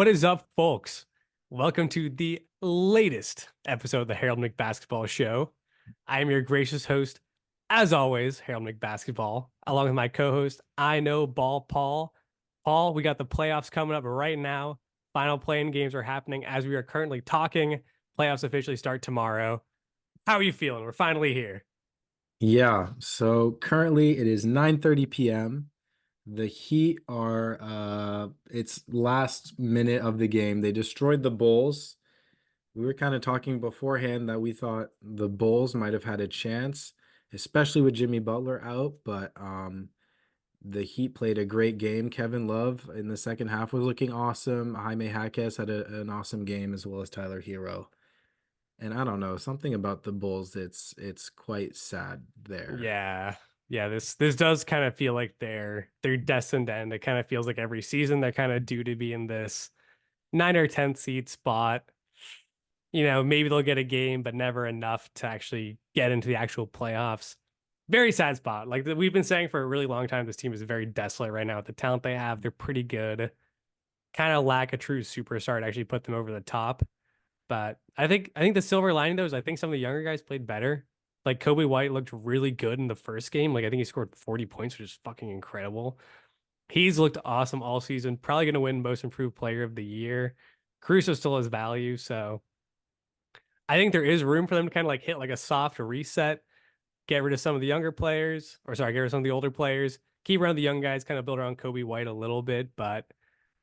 What is up, folks? Welcome to the latest episode of the Harold McBasketball Show. I am your gracious host, as always, Harold McBasketball, along with my co-host, I know Ball Paul. Paul, we got the playoffs coming up right now. Final playing games are happening as we are currently talking. Playoffs officially start tomorrow. How are you feeling? We're finally here. Yeah, so currently it is 9:30 p.m. The Heat are it's last minute of the game. They destroyed the Bulls. We were kind of talking beforehand that we thought the Bulls might have had a chance, especially with Jimmy Butler out, but the Heat played a great game. Kevin Love in the second half was looking awesome. Jaime Jaquez had an awesome game as well as Tyler Hero. And I don't know, something about the Bulls, it's quite sad there. Yeah. Yeah, this does kind of feel like they're destined to end. It kind of feels like every season they're kind of due to be in this 9 or 10 seed spot. Maybe they'll get a game, but never enough to actually get into the actual playoffs. Very sad spot. Like we've been saying for a really long time, this team is very desolate right now with the talent they have. They're pretty good. Kind of lack a true superstar to actually put them over the top. But I think the silver lining though is I think some of the younger guys played better. Like Kobe White looked really good in the first game. Like I think he scored 40 points, which is fucking incredible. He's looked awesome all season. Probably going to win Most Improved Player of the Year. Caruso still has value, so I think there is room for them to kind of like hit like a soft reset, get rid of some of the younger players, or sorry, get rid of some of the older players, keep around the young guys, kind of build around Kobe White a little bit. But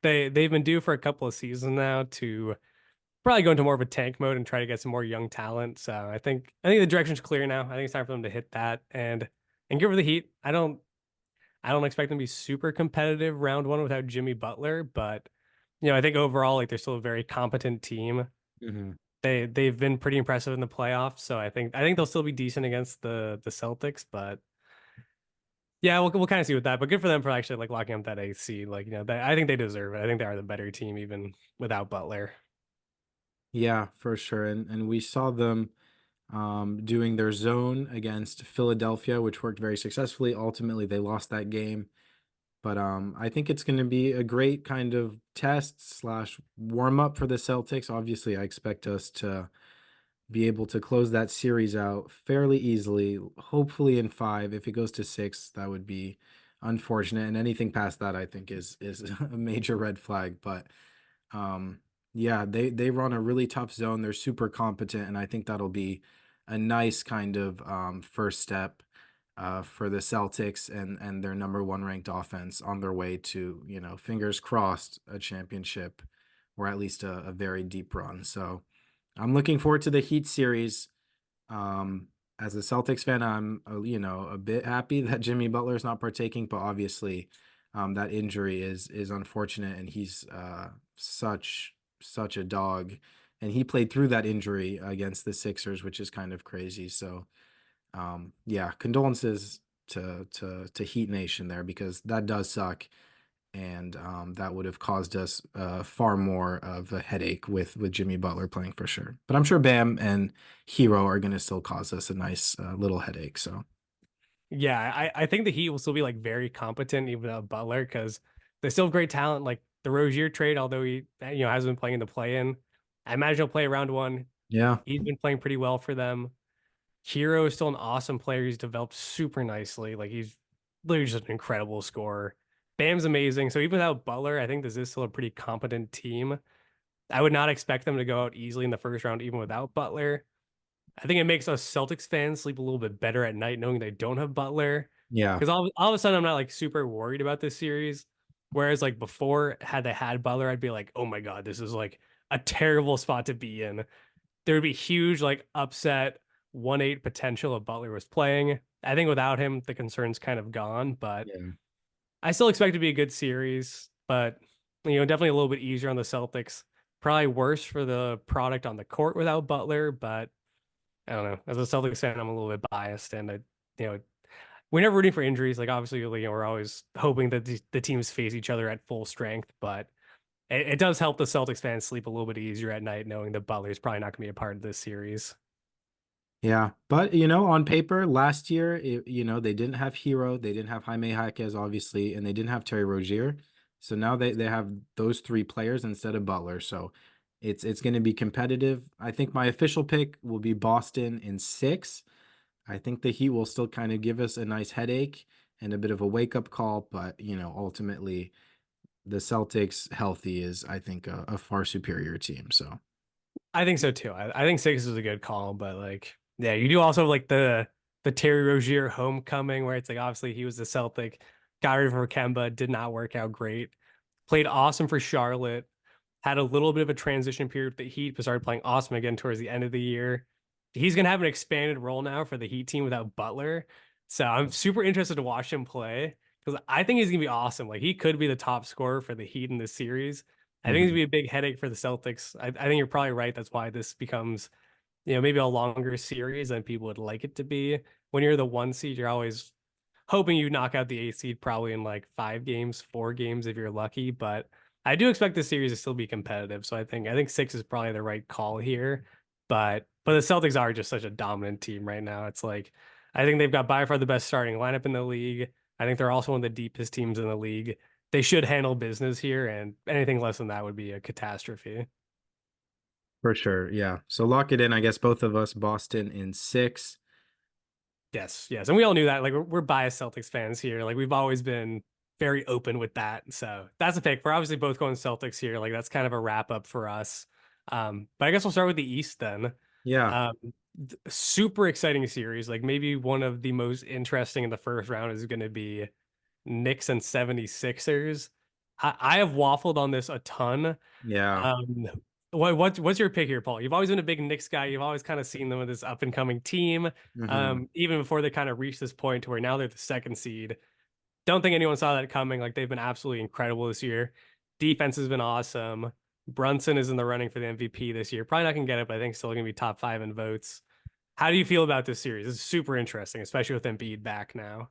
they've been due for a couple of seasons now to probably go into more of a tank mode and try to get some more young talent. So I think the direction's clear now. I think it's time for them to hit that and give her the Heat. I don't expect them to be super competitive round one without Jimmy Butler, but I think overall like they're still a very competent team. Mhm. They've been pretty impressive in the playoffs, so I think they'll still be decent against the Celtics, but yeah, we'll kind of see with that. But good for them for actually like locking up that eighth seed. Like, I think they deserve it. I think they are the better team even without Butler. Yeah, for sure. And we saw them doing their zone against Philadelphia, which worked very successfully. Ultimately, they lost that game. But I think it's going to be a great kind of test slash warm up for the Celtics. Obviously, I expect us to be able to close that series out fairly easily, hopefully in five. If it goes to six, that would be unfortunate. And anything past that, I think is a major red flag. But yeah, they run a really tough zone. They're super competent, and I think that'll be a nice kind of first step for the Celtics and their number one ranked offense on their way to, fingers crossed, a championship or at least a very deep run. So I'm looking forward to the Heat series. As a Celtics fan, I'm a bit happy that Jimmy Butler is not partaking, but obviously, that injury is unfortunate, and he's such a dog, and he played through that injury against the Sixers, which is kind of crazy. So, yeah, condolences to Heat Nation there because that does suck, and that would have caused us far more of a headache with Jimmy Butler playing for sure. But I'm sure Bam and Hero are going to still cause us a nice little headache. So Yeah, I think the Heat will still be like very competent even without Butler because they still have great talent. Like the Rozier trade, although he hasn't been playing in the play-in, I imagine he'll play round one. yeah, He's been playing pretty well for them. Hero is still an awesome player. He's developed super nicely. Like he's literally just an incredible scorer. Bam's amazing. So even without Butler, I think this is still a pretty competent team. I would not expect them to go out easily in the first round, even without Butler. I think it makes us Celtics fans sleep a little bit better at night knowing they don't have Butler. yeah, Because all of a sudden I'm not like super worried about this series. Whereas like before, had they had Butler, I'd be like, oh my God, this is like a terrible spot to be in. There would be huge like upset 1-8 potential if Butler was playing. I think without him, the concern's kind of gone, but yeah. I still expect it to be a good series, but definitely a little bit easier on the Celtics. Probably worse for the product on the court without Butler, but I don't know. As a Celtics fan, I'm a little bit biased, and you know, we're never rooting for injuries. Like obviously, we're always hoping that the teams face each other at full strength, but it does help the Celtics fans sleep a little bit easier at night, knowing that Butler is probably not going to be a part of this series. Yeah, but on paper, last year, they didn't have Hero, they didn't have Jaime Jaquez, obviously, and they didn't have Terry Rozier. So now they have those three players instead of Butler. So it's going to be competitive. I think my official pick will be Boston in 6. I think the Heat will still kind of give us a nice headache and a bit of a wake up call, but ultimately the Celtics healthy is, I think, a far superior team. So I think so too. I think 6 is a good call, but like, yeah, you do also have, like, the Terry Rozier homecoming where it's like obviously he was the Celtic, got rid of Kemba, did not work out great. Played awesome for Charlotte, had a little bit of a transition period with the Heat, but started playing awesome again towards the end of the year. He's gonna have an expanded role now for the Heat team without Butler. So I'm super interested to watch him play because I think he's gonna be awesome. Like he could be the top scorer for the Heat in this series. I think it's gonna mhm. be a big headache for the Celtics. I think you're probably right. That's why this becomes, maybe a longer series than people would like it to be. When you're the 1 seed, you're always hoping you knock out the 8 seed probably in like 5 games, 4 games if you're lucky. But I do expect the series to still be competitive. So I think 6 is probably the right call here. But the Celtics are just such a dominant team right now. It's like I think they've got by far the best starting lineup in the league. I think they're also one of the deepest teams in the league. They should handle business here, and anything less than that would be a catastrophe. For sure. Yeah. So lock it in. I guess both of us, Boston in 6. Yes, yes, and we all knew that. Like we're biased Celtics fans here. Like we've always been very open with that. So that's a pick. We're obviously both going Celtics here. Like that's kind of a wrap up for us. But I guess we'll start with the East then. Yeah. Um, Super exciting series. Like maybe one of the most interesting in the first round is going to be Knicks and 76ers. I have waffled on this a ton. Yeah. Um, what's your pick here, Paul? You've always been a big Knicks guy. You've always kind of seen them with this up and coming team. Hmm. Even before they kind of reached this point to where now they're the second seed. Don't think anyone saw that coming. Like they've been absolutely incredible this year. Defense has been awesome. Brunson is in the running for the MVP this year. Probably not gonna get it, but I think still gonna be top 5 in votes. How do you feel about this series? It's super interesting, especially with Embiid back now.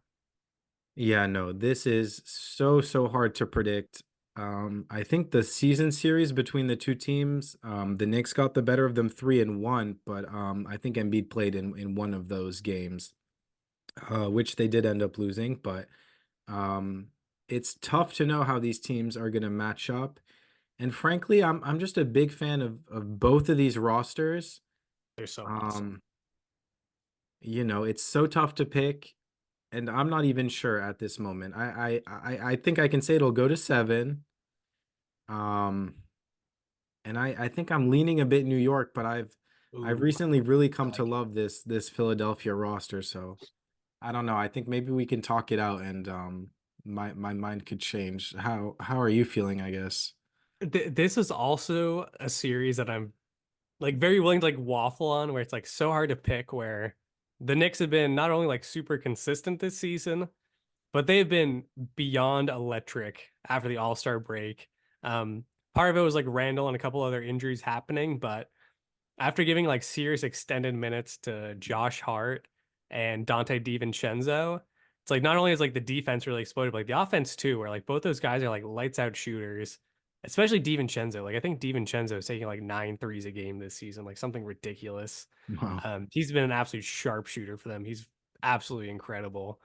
Yeah, no, this is so hard to predict. I think the season series between the two teams, the Knicks got the better of them 3-1, but I think Embiid played in one of those games, which they did end up losing. But um, it's tough to know how these teams are going to match up. And frankly, I'm just a big fan of both of these rosters. They're so awesome. Um, it's so tough to pick, and I'm not even sure at this moment. I think I can say it'll go to 7. Um, and I think I'm leaning a bit New York, but I've Ooh, recently really I come to like it. love this Philadelphia roster. So I don't know. I think maybe we can talk it out, and my mind could change. How are you feeling, I guess? This is also a series that I'm like very willing to like waffle on where it's like so hard to pick where the Knicks have been not only like super consistent this season, but they've been beyond electric after the All-Star break. Part of it was like Randall and a couple other injuries happening, but after giving like serious extended minutes to Josh Hart and Dante DiVincenzo, it's like not only is like the defense really exploded, but like the offense too, where like both those guys are like lights out shooters, especially DiVincenzo. Like I think DiVincenzo is taking like 9 threes a game this season, like something ridiculous. Wow. He's been an absolute sharpshooter for them. He's absolutely incredible.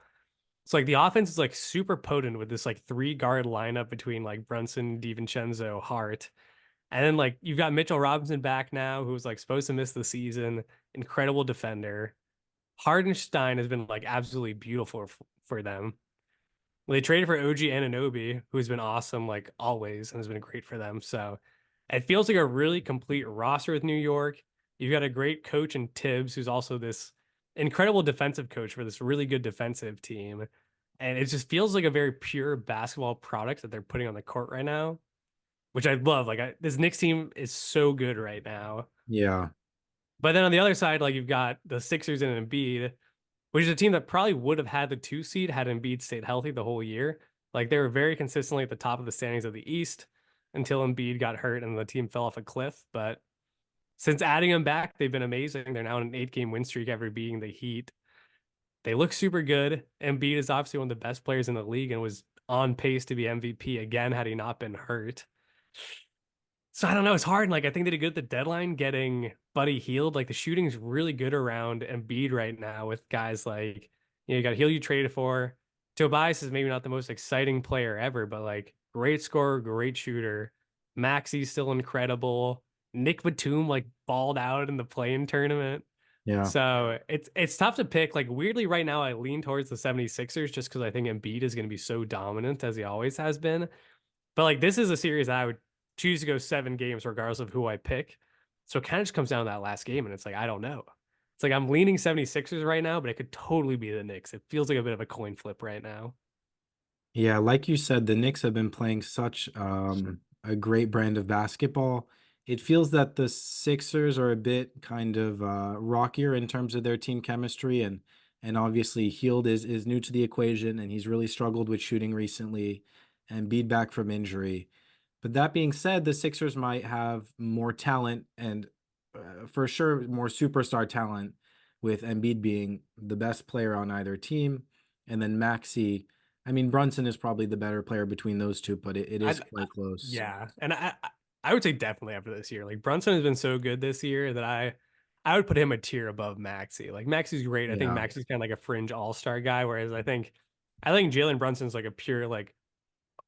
It's like the offense is like super potent with this like 3 guard lineup between like Brunson, DiVincenzo, Hart. And then like you've got Mitchell Robinson back now, who's like supposed to miss the season. Incredible defender. Hardenstein has been like absolutely beautiful for them. They traded for OG Anunoby, who's been awesome like always and has been great for them. So it feels like a really complete roster with New York. You've got a great coach in Tibbs, who's also this incredible defensive coach for this really good defensive team. And it just feels like a very pure basketball product that they're putting on the court right now, which I love. Like this Knicks team is so good right now. Yeah. But then on the other side, like you've got the Sixers and Embiid, which is a team that probably would have had the 2 seed had Embiid stayed healthy the whole year. Like they were very consistently at the top of the standings of the East until Embiid got hurt and the team fell off a cliff. But since adding him back, they've been amazing. They're now on an 8 game win streak after beating the Heat. They look super good. Embiid is obviously one of the best players in the league and was on pace to be MVP again had he not been hurt. So I don't know. It's hard. Like I think they did good at the deadline getting Buddy healed. Like the shooting's really good around Embiid right now with guys like, you got Heal you traded for. Tobias is maybe not the most exciting player ever, but like great scorer, great shooter. Maxi's still incredible. Nick Batum like balled out in the play-in tournament. Yeah. So it's tough to pick. Like weirdly right now I lean towards the 76ers just because I think Embiid is going to be so dominant as he always has been. But like this is a series that I would choose to go 7 games regardless of who I pick. So it kind of just comes down to that last game and it's like I don't know. It's like I'm leaning 76ers right now, but it could totally be the Knicks. It feels like a bit of a coin flip right now. Yeah, like you said, the Knicks have been playing such a great brand of basketball. It feels that the Sixers are a bit kind of rockier in terms of their team chemistry, and obviously Hield is new to the equation, and he's really struggled with shooting recently, and beat back from injury. But that being said, the Sixers might have more talent and for sure more superstar talent, with Embiid being the best player on either team, and then Maxi. I mean, Brunson is probably the better player between those two, but it I, is I quite close. yeah, and I would say definitely after this year. Like Brunson has been so good this year that I would put him a tier above Maxi. Like Maxi's great. I think Yeah. Maxi's kind of like a fringe all-star guy, whereas I think Jalen Brunson's like a pure like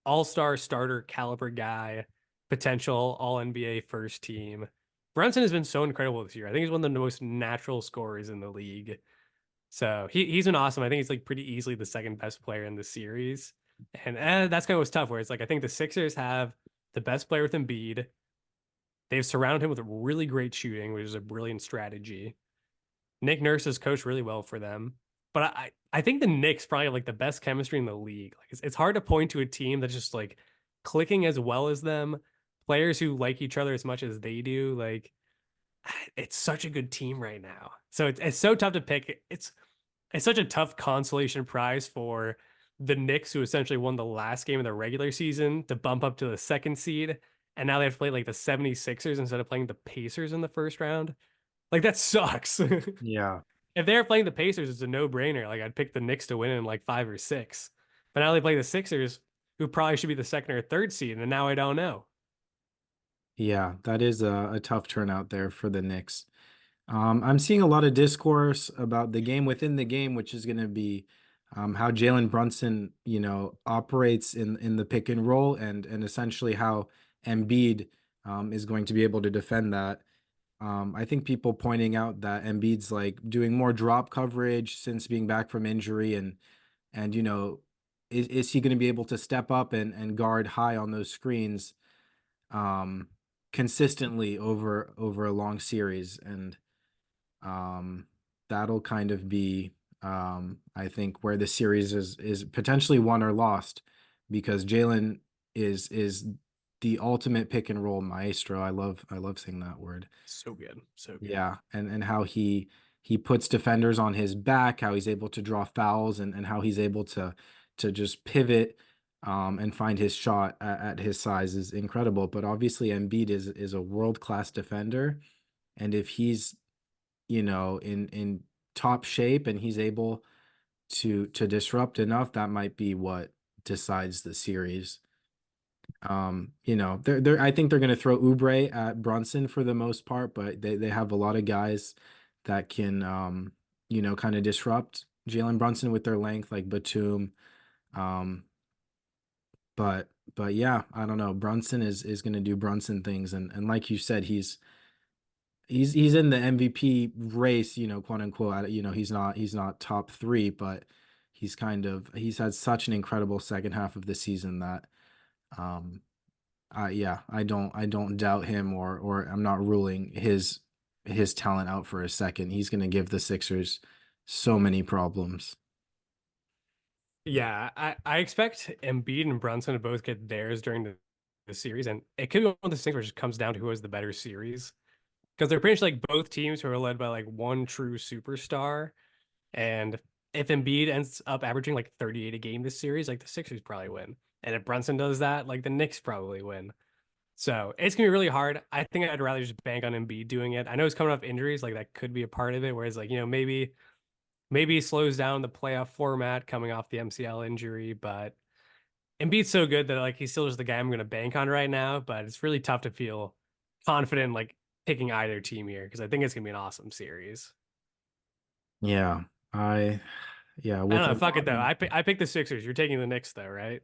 all-star starter caliber guy, potential all NBA first team. Brunson has been so incredible this year. I think he's one of the most natural scorers in the league. So he's been awesome. I think he's like pretty easily the second best player in the series. And that's kind of what's tough, where it's like I think the Sixers have the best player with Embiid. They've surrounded him with really great shooting, which is a brilliant strategy. Nick Nurse has coached really well for them. But I think the Knicks probably have like the best chemistry in the league. Like it's hard to point to a team that's just like clicking as well as them, players who like each other as much as they do. Like it's such a good team right now. So it's so tough to pick. It's such a tough consolation prize for the Knicks, who essentially won the last game of the regular season, to bump up to the second seed. And now they have to play like the 76ers instead of playing the Pacers in the first round. Like that sucks. Yeah. If they're playing the Pacers, it's a no-brainer. Like I'd pick the Knicks to win in like 5 or 6. But now they play the Sixers, who probably should be the second or third seed, and now I don't know. Yeah, that is a tough turnout there for the Knicks. I'm seeing a lot of discourse about the game within the game, which is going to be how Jalen Brunson, operates in the pick and roll, and essentially how Embiid is going to be able to defend that. I think people pointing out that Embiid's like doing more drop coverage since being back from injury, and is he going to be able to step up and guard high on those screens um, consistently over a long series, and um, that'll kind of be I think where the series is potentially won or lost, because Jalen is the ultimate pick and roll maestro. I love saying that word. So good. So good. Yeah, and how he puts defenders on his back, how he's able to draw fouls, and how he's able to just pivot and find his shot at his size is incredible. But obviously Embiid is a world-class defender, and if he's, in top shape and he's able to disrupt enough, that might be what decides the series. They're I think they're gonna throw Oubre at Brunson for the most part, but they have a lot of guys that can kind of disrupt Jalen Brunson with their length, like Batum. Um, but yeah, I don't know. Brunson is gonna do Brunson things, and like you said, he's in the MVP race, quote unquote. He's not top three, but he's had such an incredible second half of the season that um yeah, I don't doubt him, or I'm not ruling his talent out for a second. He's gonna give the Sixers so many problems. Yeah, I expect Embiid and Brunson to both get theirs during the series, and it could be one of those things where it just comes down to who has the better series. Because they're pretty much like both teams who are led by like one true superstar. And if Embiid ends up averaging like 38 a game this series, like the Sixers probably win. And if Brunson does that, like the Knicks probably win. So it's gonna be really hard. I think I'd rather just bank on Embiid doing it. I know he's coming off injuries, like that could be a part of it. Whereas like, maybe he slows down the playoff format coming off the MCL injury, but Embiid's so good that like he's still just the guy I'm gonna bank on right now. But it's really tough to feel confident like picking either team here because I think it's gonna be an awesome series. Yeah, I yeah I with don't a know. Fuck it lot though. of I pick the Sixers. You're taking the Knicks though, right?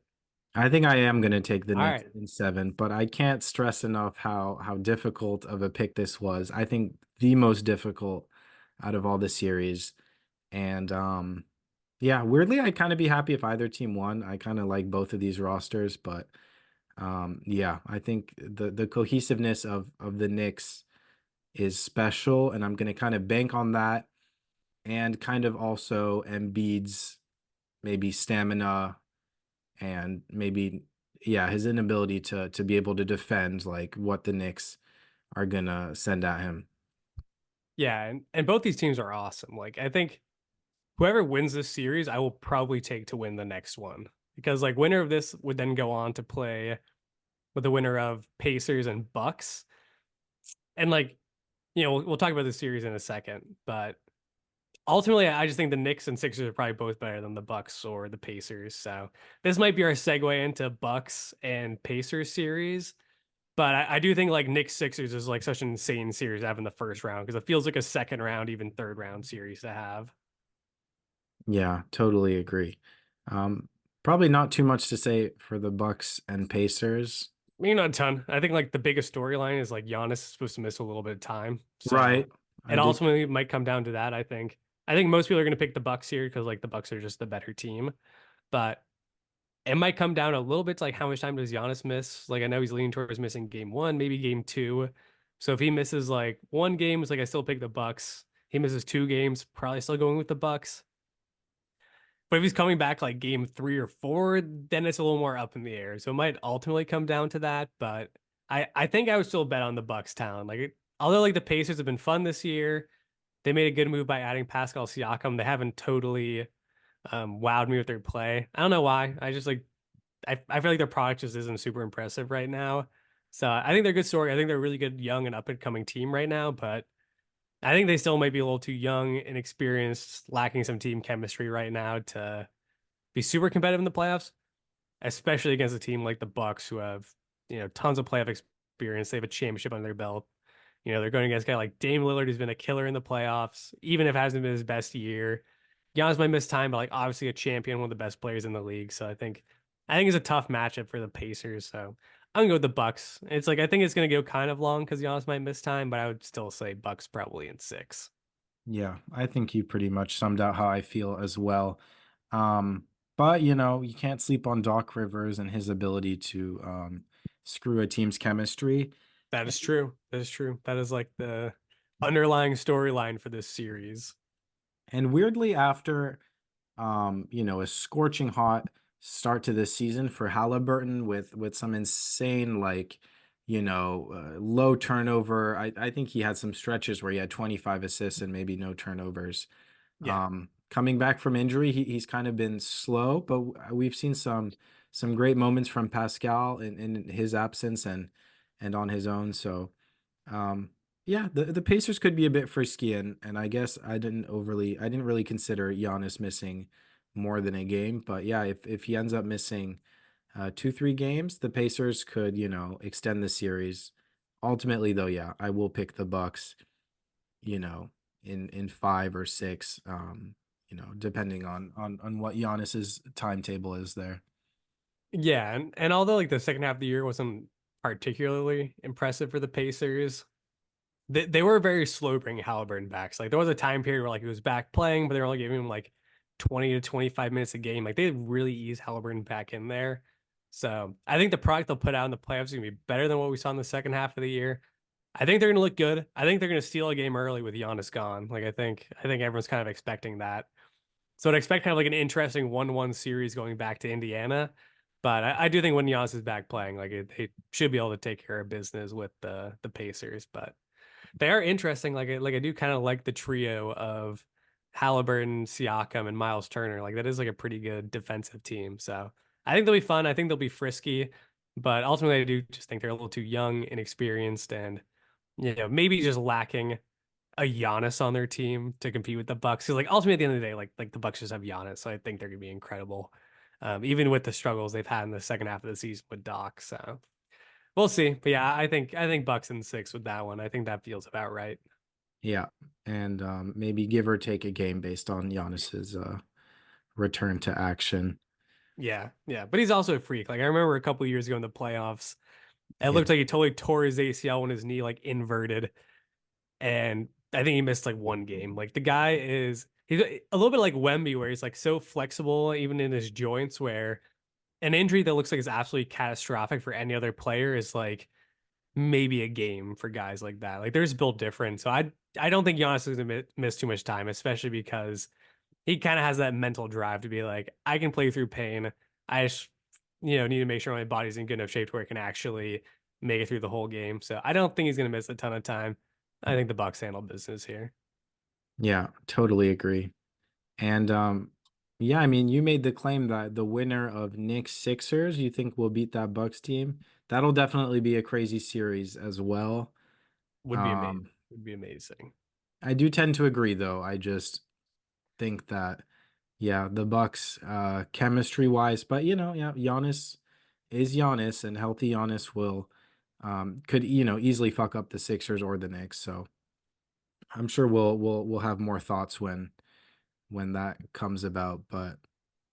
I think I am going to take the All Knicks right. in 7, but I can't stress enough how difficult of a pick this was. I think the most difficult out of all the series. And yeah, weirdly I'd kind of be happy if either team won. I kind of like both of these rosters, but yeah, I think the cohesiveness of the Knicks is special, and I'm going to kind of bank on that, and kind of also Embiid's maybe stamina, and maybe yeah, his inability to be able to defend like what the Knicks are gonna send at him. Yeah, and both these teams are awesome. Like I think whoever wins this series, I will probably take to win the next one because like winner of this would then go on to play with the winner of Pacers and Bucks. And like, we'll talk about the series in a second, but ultimately I just think the Knicks and Sixers are probably both better than the Bucks or the Pacers. So this might be our segue into Bucks and Pacers series. But I do think like Knicks Sixers is like such an insane series to have in the first round because it feels like a second round, even third round series to have. Yeah, totally agree. Um, Probably not too much to say for the Bucks and Pacers. Maybe not a ton. I think like the biggest storyline is like Giannis is supposed to miss a little bit of time. So Right. I it did. ultimately might come down to that, I think. I think most people are gonna pick the Bucks here because like the Bucks are just the better team. But it might come down a little bit to like how much time does Giannis miss? Like I know he's leaning towards missing game one, maybe game two. So if he misses like one game, it's like I still pick the Bucks. He misses two games, probably still going with the Bucks. But if he's coming back like game three or four, then it's a little more up in the air. So it might ultimately come down to that. But I think I would still bet on the Bucks talent. Although like the Pacers have been fun this year, they made a good move by adding Pascal Siakam. They haven't totally wowed me with their play. I don't know why. I just like I feel like their product just isn't super impressive right now. So I think they're a good story. I think they're a really good young and up and coming team right now, but I think they still might be a little too young, inexperienced, lacking some team chemistry right now to be super competitive in the playoffs, especially against a team like the Bucks who have, tons of playoff experience. They have a championship under their belt. They're going against a guy like Dame Lillard, who's been a killer in the playoffs, even if it hasn't been his best year. Giannis might miss time, but like obviously a champion, one of the best players in the league. So I think it's a tough matchup for the Pacers. So I'm gonna go with the Bucks. It's like I think it's gonna go kind of long because Giannis might miss time, but I would still say Bucks probably in six. Yeah, I think you pretty much summed out how I feel as well. Um, but you can't sleep on Doc Rivers and his ability to screw a team's chemistry. That is true. That is true. That is like the underlying storyline for this series. And weirdly, after a scorching hot start to this season for Halliburton with some insane like, low turnover. I think he had some stretches where he had 25 assists and maybe no turnovers. Yeah. Coming back from injury, he's kind of been slow, but we've seen some great moments from Pascal in his absence and on his own. So um, yeah, the Pacers could be a bit frisky, and I guess I didn't really consider Giannis missing more than a game, but yeah, if he ends up missing 2 3 games, the Pacers could extend the series. Ultimately, though, yeah, I will pick the Bucks. You know, in 5 or 6, depending on what Giannis's timetable is there. Yeah, and although like the second half of the year wasn't particularly impressive for the Pacers, they were very slow bringing Halliburton back. So, like there was a time period where like he was back playing, but they were only giving him like 20 to 25 minutes a game. Like they really eased Halliburton back in there. So I think the product they'll put out in the playoffs is gonna be better than what we saw in the second half of the year. I think they're gonna look good. I think they're gonna steal a game early with Giannis gone. Like I think everyone's kind of expecting that. So I'd expect kind of like an interesting 1-1 series going back to Indiana. But I do think when Giannis is back playing, like they should be able to take care of business with the Pacers. But they are interesting. Like I do kind of like the trio of Halliburton, Siakam, and Miles Turner. Like that is like a pretty good defensive team. So I think they'll be fun. I think they'll be frisky, but ultimately I do just think they're a little too young, inexperienced, and maybe just lacking a Giannis on their team to compete with the Bucks. Because like ultimately at the end of the day, like the Bucks just have Giannis, so I think they're gonna be incredible. Even with the struggles they've had in the second half of the season with Doc. So we'll see. But yeah, I think Bucks in six with that one. I think that feels about right. Yeah, and maybe give or take a game based on Giannis's return to action. Yeah, yeah, but he's also a freak. Like I remember a couple years ago in the playoffs, it Yeah. looked like he totally tore his ACL when his knee like inverted, and I think he missed like one game. Like the guy is he's a little bit like Wemby, where he's like so flexible even in his joints, where an injury that looks like it's absolutely catastrophic for any other player is like maybe a game for guys like that. Like they're just built different. So I don't think Giannis is gonna miss too much time, especially because he kind of has that mental drive to be like, I can play through pain. I just, need to make sure my body's in good enough shape to where it can actually make it through the whole game. So I don't think he's gonna miss a ton of time. I think the Bucks handle business here. Yeah, totally agree. And yeah, I mean, you made the claim that the winner of Knicks Sixers, you think will beat that Bucks team. That'll definitely be a crazy series as well. Would be amazing. Um, Would be amazing. I do tend to agree though. I just think that yeah, the Bucks chemistry wise, but yeah, Giannis is Giannis and healthy Giannis will could easily fuck up the Sixers or the Knicks. So I'm sure we'll have more thoughts when that comes about, but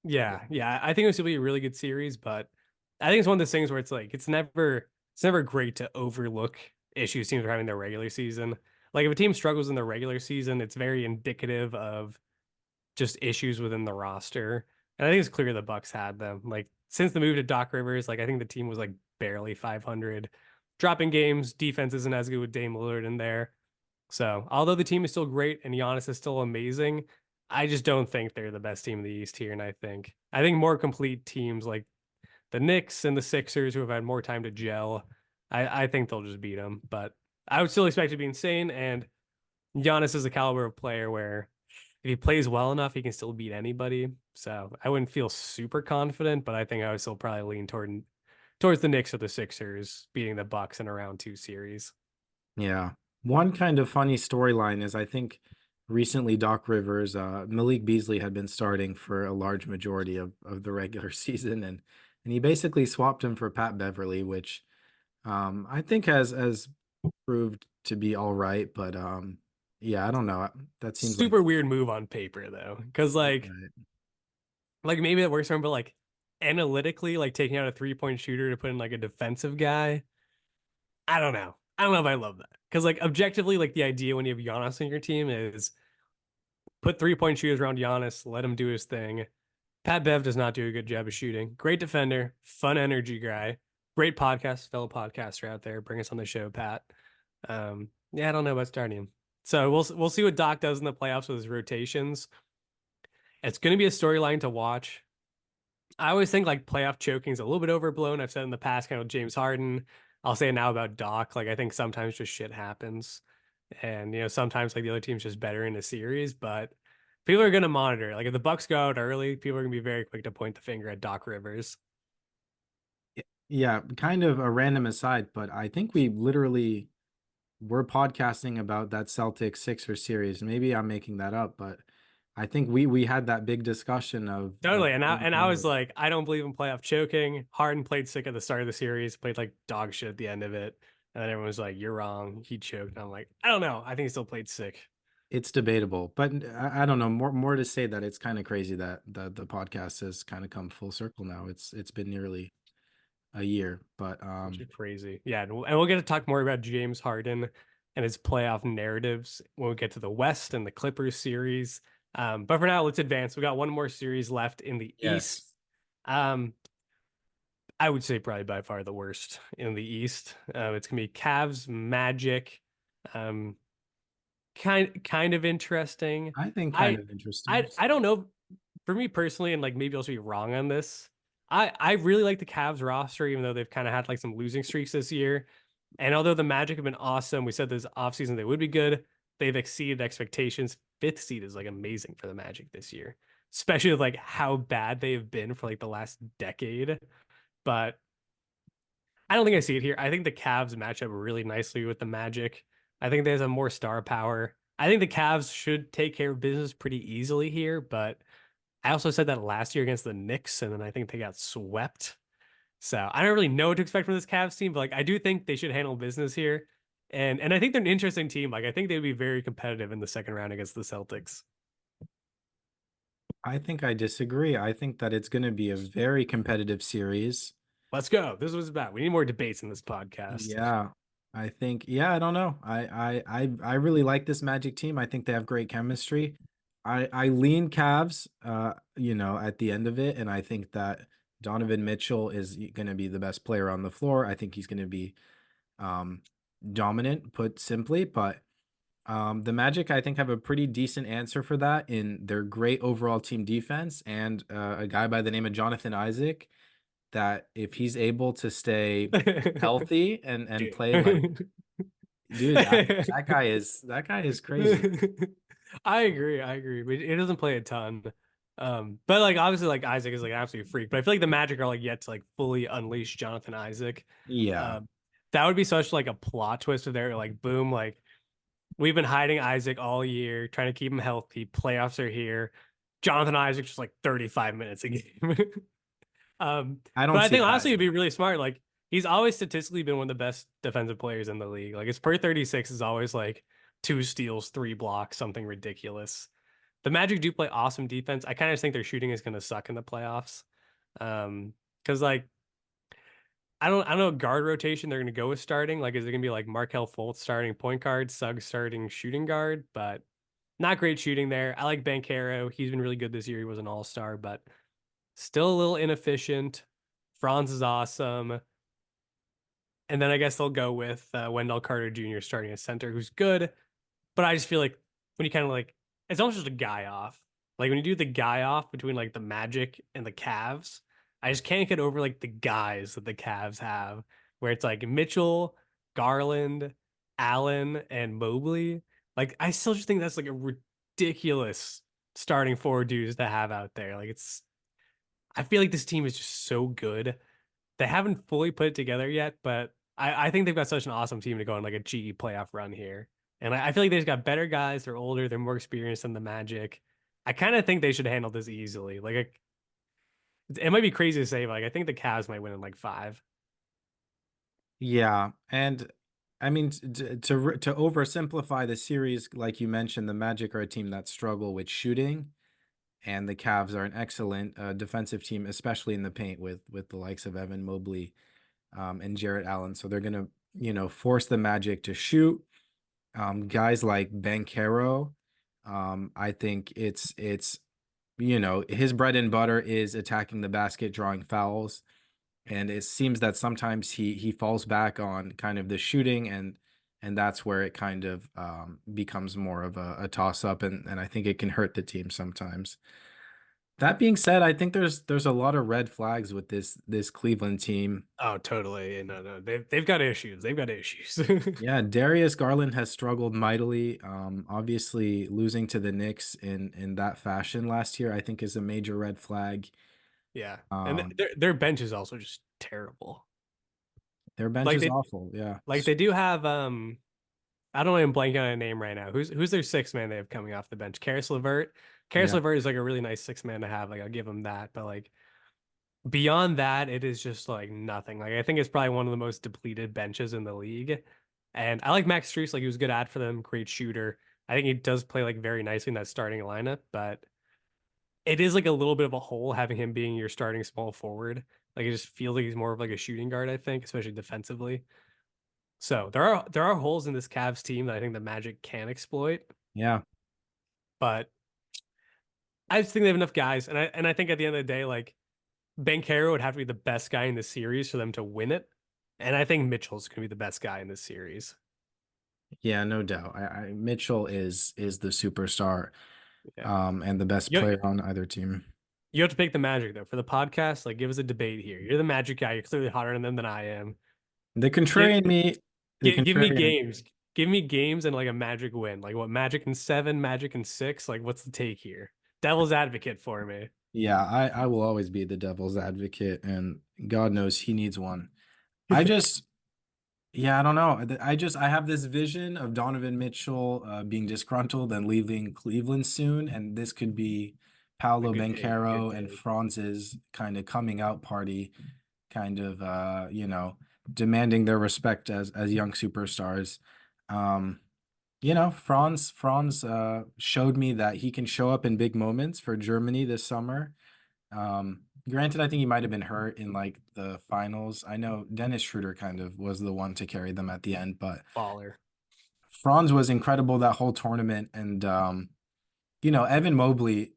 Yeah, yeah. I think this will be a really good series, but I think it's one of those things where it's never great to overlook issues teams are having in their regular season. Like if a team struggles in the regular season, it's very indicative of just issues within the roster. And I think it's clear the Bucks had them. Like since the move to Doc Rivers, like I think the team was like barely 500. Dropping games, defense isn't as good with Dame Lillard in there. So, although the team is still great and Giannis is still amazing, I just don't think they're the best team in the East here. And I think more complete teams like the Knicks and the Sixers, who have had more time to gel, I think they'll just beat them. But I would still expect it to be insane. And Giannis is a caliber of player where if he plays well enough, he can still beat anybody. So I wouldn't feel super confident, but I think I would still probably lean towards the Knicks or the Sixers beating the Bucks in a round two series. yeah. One kind of funny storyline is I think recently Doc Rivers, Malik Beasley had been starting for a large majority of the regular season and he basically swapped him for Pat Beverly, which I think has proved to be all right, but yeah, I don't know. That seems like Super weird move on paper though, because right. like maybe that works for him, but like analytically, like taking out a 3-point shooter to put in like a defensive guy, I don't know. I don't know if I love that because like objectively, like the idea when you have Giannis on your team is put 3-point shooters around Giannis, let him do his thing. Pat Bev does not do a good job of shooting. Great defender, fun energy guy, great podcast, fellow podcaster out there. Bring us on the show, Pat. Yeah, I don't know about starting him. So we'll see what Doc does in the playoffs with his rotations. It's going to be a storyline to watch. I always think like playoff choking is a little bit overblown. I've said in the past, kind of James Harden. I'll say it now about Doc. Like I think sometimes just shit happens, and sometimes like the other team's just better in a series. But people are going to monitor. Like if the Bucks go out early, people are going to be very quick to point the finger at Doc Rivers. Yeah, kind of a random aside, but I think we literally were podcasting about that Celtics Sixer series. Maybe I'm making that up, but I think we had that big discussion of Totally, and I was like, I don't believe in playoff choking. Harden played sick at the start of the series, played like dog shit at the end of it, and then everyone was like, "You're wrong. He choked." And I'm like, I don't know. I think he still played sick. it's debatable, but I don't know. More to say that it's kind of crazy that the podcast has kind of come full circle now. It's been nearly a year, but Which is crazy. Yeah, and we'll get to talk more about James Harden and his playoff narratives when we get to the West and the Clippers series. But for now, let's advance. We got one more series left in the East. yes, Um, I would say probably by far the worst in the East. It's gonna be Cavs Magic. Um, kind of interesting. I think kind I of interesting. I don't know. For me personally, and like maybe I'll be wrong on this. I really like the Cavs roster, even though they've kind of had like some losing streaks this year. And although the Magic have been awesome, we said this offseason they would be good. They've exceeded expectations. Fifth seed is like amazing for the Magic this year, especially with like how bad they've been for like the last decade. But I don't think I see it here. I think the Cavs match up really nicely with the Magic. I think there's a more star power. I think the Cavs should take care of business pretty easily here, but I also said that last year against the Knicks, and then I think they got swept. So I don't really know what to expect from this Cavs team, but like I do think they should handle business here. And I think they're an interesting team. Like I think they'd be very competitive in the second round against the Celtics. I think I disagree. I think that it's going to be a very competitive series. Let's go. This was about. We need more debates in this podcast. Yeah. I think, yeah, I don't know. I really like this Magic team. I think they have great chemistry. I lean Cavs at the end of it, and I think that Donovan Mitchell is going to be the best player on the floor. I think he's going to be um dominant, put simply, but the Magic, I think, have a pretty decent answer for that in their great overall team defense and a guy by the name of Jonathan Isaac. That if he's able to stay healthy and play like, Dude. dude, that guy is crazy. I agree. I agree. But he doesn't play a ton. But like obviously like Isaac is like an absolute freak. But I feel like the Magic are like yet to like fully unleash Jonathan Isaac. Yeah, Um, that would be such like a plot twist if they're like boom, like we've been hiding Isaac all year, trying to keep him healthy. Playoffs are here. Jonathan Isaac just like 35 minutes a game. I But don't I see think it honestly it'd happening. be really smart. Like he's always statistically been one of the best defensive players in the league. Like his per 36 is always like 2 steals, 3 blocks, something ridiculous. The Magic do play awesome defense. I kind of think their shooting is going to suck in the playoffs. Because like I don't know what guard rotation they're going to go with starting. Like, is it going to be like Markel Fultz starting point guard, Suggs starting shooting guard? But not great shooting there. I like Banchero. He's been really good this year. He was an all star, but still a little inefficient. Franz is awesome. And then I guess they'll go with Wendell Carter Jr. starting at center, who's good. But I just feel like when you kind of like, it's almost just a guy off. Like when you do the guy off between like the Magic and the Cavs, I just can't get over like the guys that the Cavs have, where it's like Mitchell, Garland, Allen, and Mobley. Like I still just think that's like a ridiculous starting four dudes to have out there. Like I feel like this team is just so good. They haven't fully put it together yet, but I think they've got such an awesome team to go on like a GE playoff run here. And I feel like they've got better guys. They're older. They're more experienced than the Magic. I kind of think they should handle this easily. It might be crazy to say, but like I think the Cavs might win in like five. Yeah, and I mean to oversimplify the series, like you mentioned, the Magic are a team that struggle with shooting, and the Cavs are an excellent defensive team, especially in the paint with the likes of Evan Mobley and Jarrett Allen. So they're gonna force the Magic to shoot. Guys like Banchero, I think it's his bread and butter is attacking the basket, drawing fouls, and it seems that sometimes he falls back on kind of the shooting, and that's where it kind of becomes more of a toss up, and I think it can hurt the team sometimes. That being said, I think there's a lot of red flags with this Cleveland team. Oh, totally. No, no, they've got issues. They've got issues. Yeah, Darius Garland has struggled mightily. Obviously losing to the Knicks in that fashion last year, I think is a major red flag. Yeah, and Um, their bench is also just terrible. their bench Like is they awful. Yeah. like they do have I don't even blank on a name right now. Who's their six man they have coming off the bench? Karis LeVert. Karis Yeah. LeVert is like a really nice six man to have. Like I'll give him that. But like beyond that, it is just like nothing. Like I think it's probably one of the most depleted benches in the league. And I like Max Strus. Like he was a good ad for them, great shooter. I think he does play like very nicely in that starting lineup, but it is like a little bit of a hole having him being your starting small forward. Like it just feels like he's more of like a shooting guard, I think, especially defensively. So there are holes in this Cavs team that I think the Magic can exploit, Yeah. but I just think they have enough guys, and I think at the end of the day, like Banchero would have to be the best guy in the series for them to win it, and I think Mitchell's going to be the best guy in this series. Yeah, no doubt. Mitchell is the superstar, Yeah, and the best you player on either team. you have to pick the Magic though for the podcast. Like, give us a debate here. You're the Magic guy. You're clearly hotter on them than I am. The Give contrarian me, the give me contrarian, games. Give me games and like a Magic win. Like what Magic in seven, Magic in six. Like what's the take here? Devil's advocate for me. yeah, I will always be the devil's advocate, and God knows he needs one. I just, yeah, I don't know. I have this vision of Donovan Mitchell being disgruntled and leaving Cleveland soon, and this could be A Paolo good take. A good Banchero and take. Franz's kind of coming out party, kind of demanding their respect as young superstars. Um, Franz showed me that he can show up in big moments for Germany this summer. Granted, I think he might have been hurt in like the finals. I know Dennis Schroeder kind of was the one to carry them at the end, but Baller. Franz was incredible that whole tournament. And Evan Mobley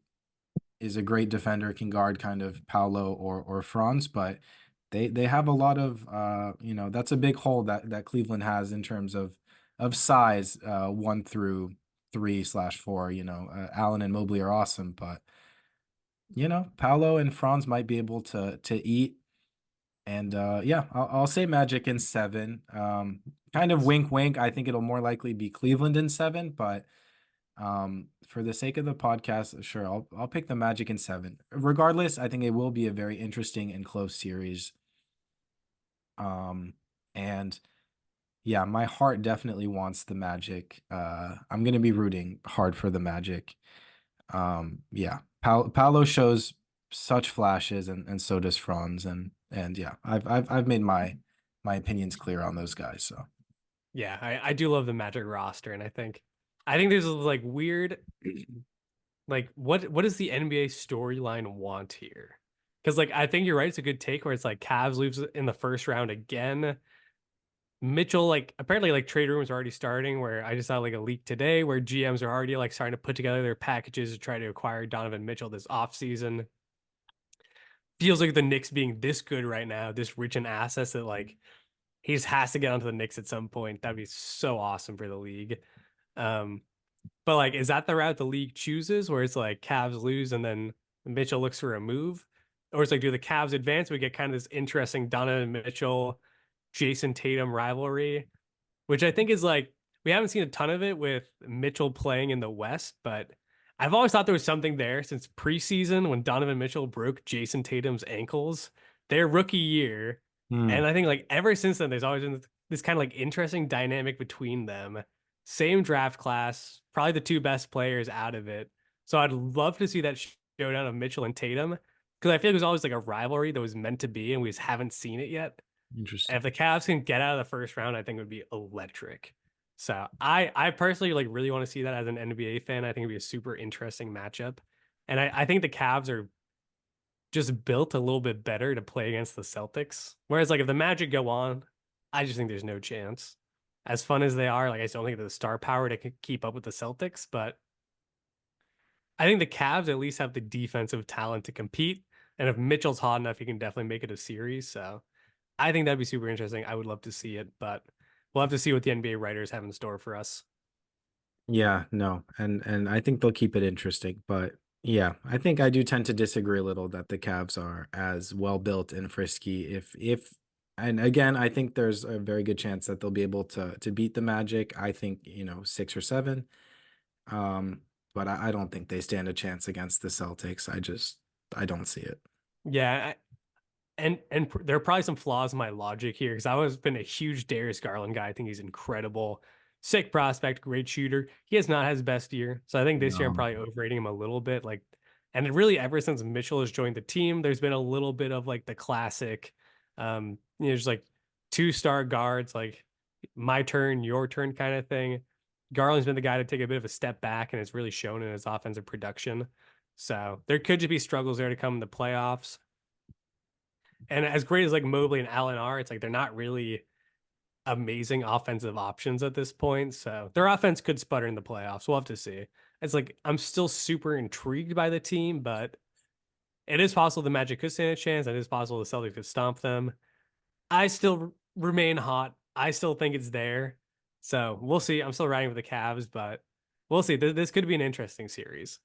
is a great defender, can guard kind of Paolo or Franz, but they have a lot of that's a big hole that Cleveland has in terms of size, 1 through 3/4. Allen and Mobley are awesome, but Paolo and Franz might be able to eat. And yeah, I'll say Magic in 7. Kind of wink, wink. I think it'll more likely be Cleveland in 7, but for the sake of the podcast, sure, I'll pick the Magic in 7. Regardless, I think it will be a very interesting and close series. And yeah, my heart definitely wants the Magic. I'm gonna be rooting hard for the Magic. Yeah, Paolo shows such flashes, and so does Franz, and yeah, I've made my opinions clear on those guys. So Yeah, I do love the Magic roster, and I think there's like weird like what does the NBA storyline want here? Because like I think you're right, it's a good take where it's like Cavs lose in the first round again. Mitchell, like apparently like trade rumors are already starting where I just saw like a leak today where GMs are already like starting to put together their packages to try to acquire Donovan Mitchell this offseason. Feels like the Knicks being this good right now, this rich in assets that like he just has to get onto the Knicks at some point. That'd be so awesome for the league. Um, but like, is that the route the league chooses where it's like Cavs lose and then Mitchell looks for a move? Or it's like, do the Cavs advance? We get kind of this interesting Donovan Mitchell, Jason Tatum rivalry, which I think is like, we haven't seen a ton of it with Mitchell playing in the West, but I've always thought there was something there since preseason when Donovan Mitchell broke Jason Tatum's ankles, their rookie year. hmm, And I think like ever since then, there's always been this kind of like interesting dynamic between them. Same draft class, probably the two best players out of it. So I'd love to see that showdown of Mitchell and Tatum because I feel like it was always like a rivalry that was meant to be, and we just haven't seen it yet. And if interesting. the Cavs can get out of the first round, I think it would be electric. So I personally like really want to see that as an NBA fan. I think it'd be a super interesting matchup. And I think the Cavs are just built a little bit better to play against the Celtics. Whereas like if the Magic go on, I just think there's no chance. As fun as they are, like I just don't think they have the star power to keep up with the Celtics, but I think the Cavs at least have the defensive talent to compete. And if Mitchell's hot enough, he can definitely make it a series. So I think that'd be super interesting. I would love to see it, but we'll have to see what the NBA writers have in store for us. Yeah, no, and I think they'll keep it interesting, but yeah, I think I do tend to disagree a little that the Cavs are as well built and frisky. If and again, I think there's a very good chance that they'll be able to beat the Magic. I think 6 or 7. Um, but I don't think they stand a chance against the Celtics. I don't see it. Yeah, and there are probably some flaws in my logic here because I was been a huge Darius Garland guy. I think he's incredible, sick prospect, great shooter. He has not had his best year, so I think this year I'm No. probably overrating him a little bit. Like, and it really ever since Mitchell has joined the team, there's been a little bit of like the classic, just like two-star guards, like my turn, your turn kind of thing. Garland's been the guy to take a bit of a step back, and it's really shown in his offensive production. So there could just be struggles there to come in the playoffs. And as great as like Mobley and Allen are, it's like they're not really amazing offensive options at this point. So their offense could sputter in the playoffs. We'll have to see. It's like I'm still super intrigued by the team, but it is possible the Magic could stand a chance. It is possible the Celtics could stomp them. I still remain hot. I still think it's there. So we'll see. I'm still riding with the Cavs, but we'll see. This could be an interesting series.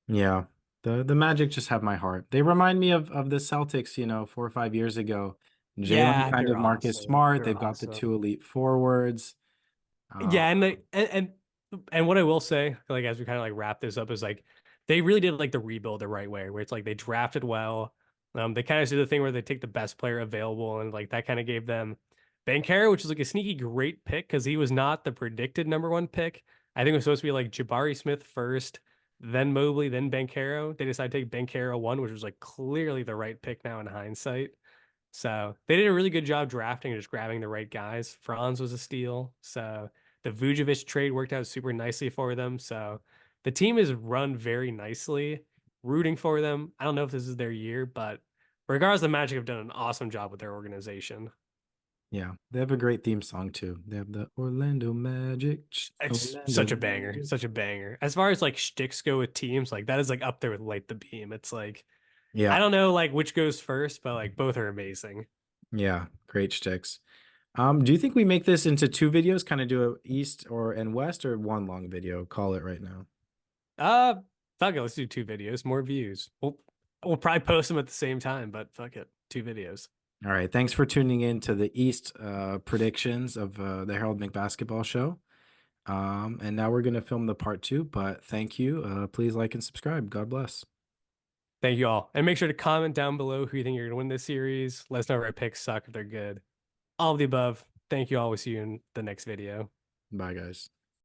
Yeah. The Magic just have my heart. They remind me of the Celtics, 4 or 5 years ago. Jalen Yeah, kind of they're Marcus awesome. Smart. They're They've got the awesome. two elite forwards. Uh, Yeah, and what I will say, like as we kind of like wrap this up, is like they really did like the rebuild the right way, where it's like they drafted well. They kind of did the thing where they take the best player available, and like that kind of gave them Bankero, which is like a sneaky great pick because he was not the predicted number 1 pick. I think it was supposed to be like Jabari Smith first, then Mobley, then Bankero. They decided to take Bankero 1, which was like clearly the right pick now in hindsight. So they did a really good job drafting and just grabbing the right guys. Franz was a steal. So The Vujovic trade worked out super nicely for them. So the team is run very nicely. Rooting for them. I don't know if this is their year, but regardless, the Magic have done an awesome job with their organization. Yeah, they have a great theme song too. They have the Orlando Magic, It's Orlando such a banger, Magic. such a banger. As far as like shticks go with teams, like that is like up there with Light the Beam. It's like I Yeah, don't know like which goes first, but like both are amazing. yeah, great sticks. Do you think we make this into two videos, kind of do a east or and west, or one long video? Call it right now. Uh, fuck it, let's do two videos, more views. We'll probably post them at the same time, but fuck it, two videos. All right, thanks for tuning in to the East predictions of the Harold McBasketball Show. And now we're gonna film the part two, but thank you. Please like and subscribe. God bless. Thank you all, and make sure to comment down below who you think you're gonna win this series. Let us know if our picks suck if they're good. All of the above. Thank you all. We'll see you in the next video. Bye, guys.